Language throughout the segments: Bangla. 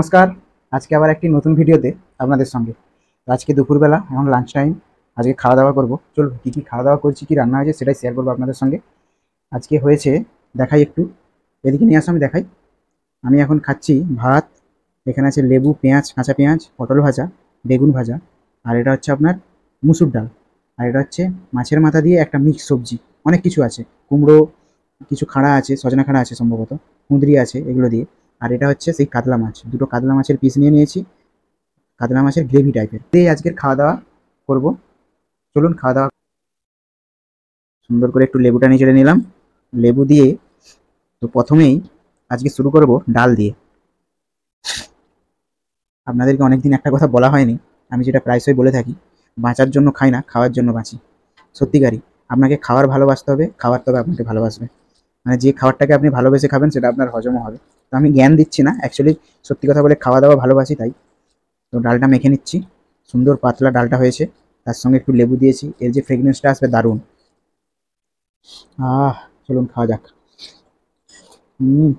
নমস্কার। আজকে আবার একটি নতুন ভিডিওতে আপনাদের সঙ্গে। তো আজকে দুপুরবেলা এখন লাঞ্চ টাইম। আজকে খাওয়া দাওয়া করবো। চলুন কী খাওয়া দাওয়া করছি, কী রান্না হয়েছে সেটাই শেয়ার করবো আপনাদের সঙ্গে। আজকে হয়েছে, দেখাই একটু, এদিকে নিয়ে আসো আমি দেখাই। আমি এখন খাচ্ছি ভাত। এখানে আছে লেবু, পেঁয়াজ, কাঁচা পেঁয়াজ, পটল ভাজা, বেগুন ভাজা, আর এটা হচ্ছে আপনার মুসুর ডাল, আর এটা হচ্ছে মাছের মাথা দিয়ে একটা মিক্স সবজি। অনেক কিছু আছে, কুমড়ো, কিছু খাড়া আছে, সজনা খাড়া আছে সম্ভবত, কুঁদরি আছে, এগুলো দিয়ে। আর এটা হচ্ছে সেই কাতলা মাছ, দুটো কাতলা মাছের পিস নিয়ে নিয়েছি, কাতলা মাছের গ্রেভি টাইপের দিয়ে আজকের খাওয়া দাওয়া করবো। চলুন খাওয়া দাওয়া। সুন্দর করে একটু লেবুটা নিচড়ে নিলাম, লেবু দিয়ে। তো প্রথমেই আজকে শুরু করব ডাল দিয়ে। আপনাদেরকে অনেকদিন একটা কথা বলা হয়নি, আমি যেটা প্রায়শই বলে থাকি, বাঁচার জন্য খাই না, খাওয়ার জন্য বাঁচি। সত্যিকারই, আপনাকে খাওয়ার ভালোবাসতে হবে, খাবার তবে আপনাকে ভালোবাসবে। মানে যে খাবারটাকে আপনি ভালোবেসে খাবেন সেটা আপনার হজমও হবে। তো আমি জ্ঞান দিচ্ছি না, অ্যাকচুয়ালি সত্যি কথা বলে খাওয়া দাওয়া ভালোবাসি তাই। তো ডালটা মেখে নিচ্ছি, সুন্দর পাতলা ডালটা হয়েছে, তার সঙ্গে একটু লেবু দিয়েছি, এর যে ফ্রেগনেন্সটা আসবে দারুণ। আহ, চলুন খাওয়া যাক। হুম,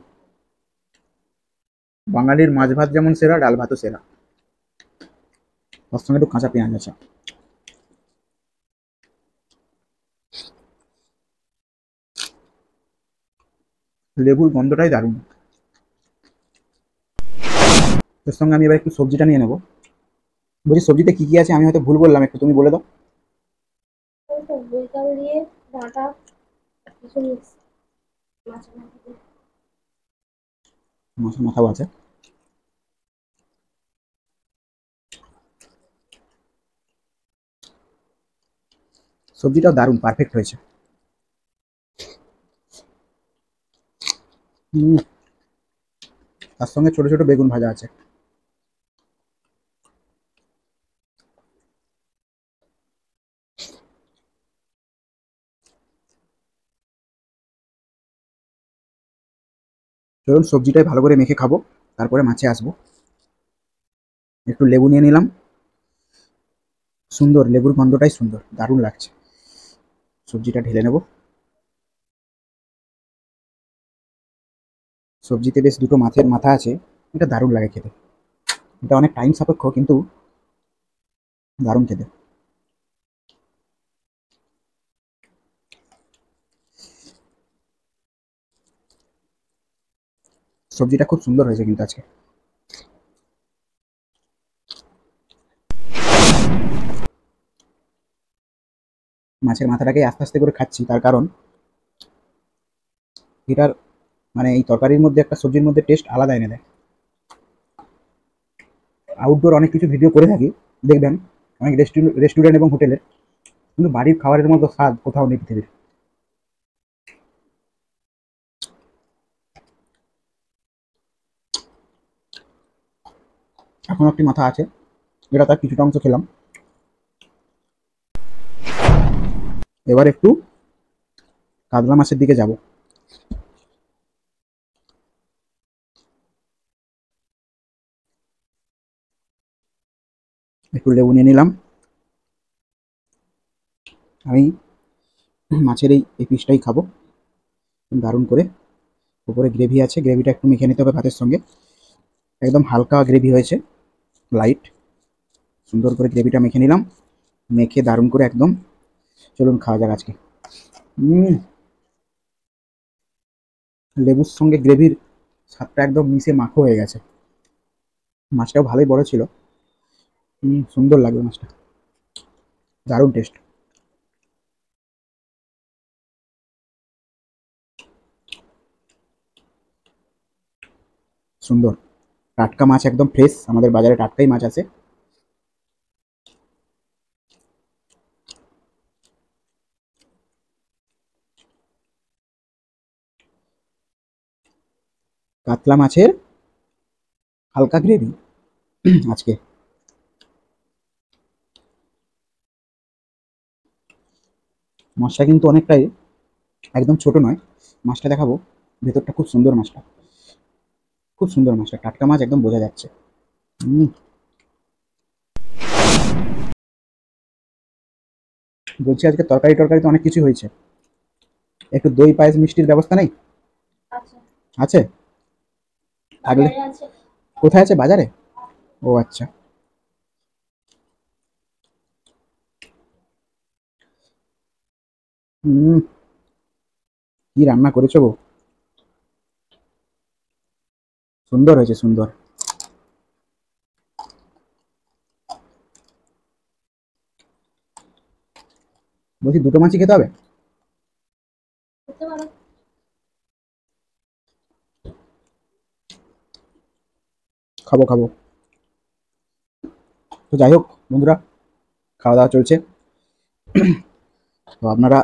বাঙালির মাছ ভাত যেমন সেরা, ডাল ভাতও সেরা। তার সঙ্গে একটু কাঁচা পেঁয়াজ আছে, লেবুর গন্ধটাই দারুণ। এর সঙ্গে আমি এবার একটু সবজিটা নিয়ে নেবো। বলছি সবজিতে কি কি আছে, আমি হয়তো ভুল বললাম, একটু তুমি বলে দাও। বোইতাল দিয়ে ডাঁটা কিছু মিক্স মাছের মাথা দিয়ে। মাছের মাথাও আছে। সবজিটাও দারুণ পারফেক্ট হয়েছে। হুম, তার সঙ্গে ছোট ছোট বেগুন ভাজা আছে। চলুন সবজিটাই ভালো করে মেখে খাবো, তারপরে মাছে আসবো। একটু লেবু নিয়ে নিলাম, সুন্দর লেবুর গন্ধটাই সুন্দর, দারুণ লাগছে। সবজিটা ঢেলে নেব। সবজিতে বেশ দুটো মাছের মাথা আছে, এটা দারুণ লাগে খেতে। এটা অনেক টাইম সাপেক্ষ কিন্তু দারুণ খেতে। সবজিটা খুব সুন্দর হয়েছে কিন্তু আজকে। মাছের মাথাটাকে আস্তে আস্তে করে খাচ্ছি, তার কারণ এটার মানে এই তরকারির মধ্যে একটা সবজির মধ্যে টেস্ট আলাদা এনে দেয়। আউটডোর অনেক কিছু ভিডিও করে থাকি, দেখবেন অনেক রেস্টুরেন্ট এবং হোটেলের, কিন্তু বাড়ির খাবারের মতো স্বাদ কোথাও নেই পৃথিবীর। এখন একটি মাথা আছে, এটা তার কিছুটা অংশ খেলাম। এবার একটু কাতলা মাছের দিকে যাব। একটু লেবু নিয়ে নিলাম। আমি মাছের এই পিসটাই খাবো দারুণ করে। উপরে গ্রেভি আছে, গ্রেভিটা একটু মেখে নিতে হবে ভাতের সঙ্গে। একদম হালকা গ্রেভি হয়েছে, লাইট। সুন্দর করে গ্রেভিটা মেখে নিলাম, মেখে দারুণ করে একদম। চলুন খাওয়া যাক আজকে। হুম, লেবুর সঙ্গে গ্রেভির স্বাদটা একদম মিশে মাখো হয়ে গেছে। মাছটাও ভালোই বড় ছিল। সুন্দর লাগবে মাছটা, দারুণ টেস্ট। সুন্দর টাটকা মাছ, একদম ফ্রেশ, আমাদের বাজারে টাটকাই মাছ আছে। কাতলা মাছের হালকা গ্রেভি আজকে। মাছটা কিন্তু অনেকটাই, একদম ছোট নয়। মাছটা দেখাবো, ভেতরটা খুব সুন্দর, মাছটা খুব সুন্দর, মাছটা টাটকা মাছ একদম বোঝা যাচ্ছে। হুম, বলছি আজকে তরকারি টরকারি তো অনেক কিছু হয়েছে, একটু দই পায়েস মিষ্টির ব্যবস্থা নেই? আচ্ছা, আছে? থাকলে তরকারি আছে। কোথায় আছে, বাজারে? ও আচ্ছা। হুম, কি রান্না করেছো গো? সুন্দর হয়েছে, সুন্দর। বলছি দুটো মাছই খেতে হবে? খেতে পারো। খাবো খাবো। তো যাই হোক বন্ধুরা, খাওয়া দাওয়া চলছে। তো আপনারা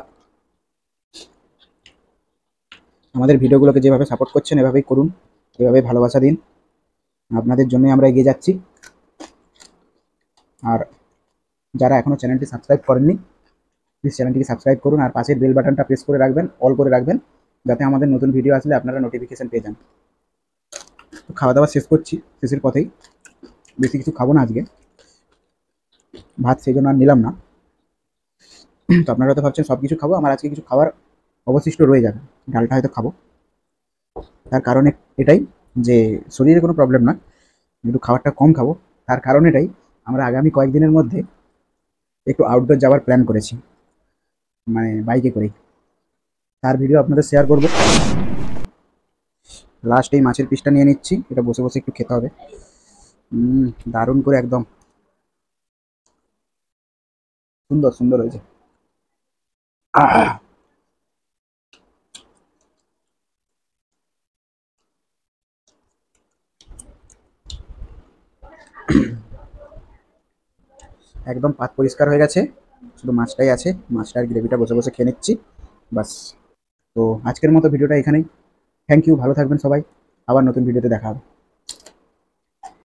আমাদের ভিডিওগুলোকে যেভাবে সাপোর্ট করছেন এভাবেই করুন, এভাবেই ভালোবাসা দিন। আপনাদের জন্যই আমরা এগিয়ে যাচ্ছি। আর যারা এখনও চ্যানেলটি সাবস্ক্রাইব করেননি, প্লিজ চ্যানেলটিকে সাবস্ক্রাইব করুন আর পাশের বেল বাটনটা প্রেস করে রাখবেন, অল করে রাখবেন, যাতে আমাদের নতুন ভিডিও আসলে আপনারা নোটিফিকেশন পেয়ে যান। তো খাওয়া দাওয়া শেষ করছি, শেষের পথেই। বেশি কিছু খাবো না আজকে, ভাত সেই জন্য আর নিলাম না। তো আপনারা হয়তো ভাবছেন সব কিছু খাবো, আমার আজকে কিছু খাবার অবশিষ্ট রয়ে যাবে। ডালটা হয়তো খাবো, তার কারণ এটাই যে শরীরে কোনো প্রবলেম না, একটু খাবারটা কম খাবো। তার কারণ এটাই, আমরা আগামী কয়েকদিনের মধ্যে একটু আউটডোর যাওয়ার প্ল্যান করেছি, মানে বাইকে করেই। তার ভিডিও আপনাদের শেয়ার করব। লাস্ট এই মাছের পিসটা নিয়ে নিচ্ছি, এটা বসে বসে একটু খেতে হবে। দারুণ করে একদম সুন্দর সুন্দর হয়েছে। আহ! একদম পাত পরিষ্কার হয়ে গেছে, শুধু মাছটাই আছে। মাছটার গ্রেভিটা বসে বসে খেয়ে নিচ্ছি, বাস। তো আজকের মতো ভিডিওটা এখানেই। থ্যাংক ইউ, ভালো থাকবেন সবাই। আবার নতুন ভিডিওতে দেখা হবে।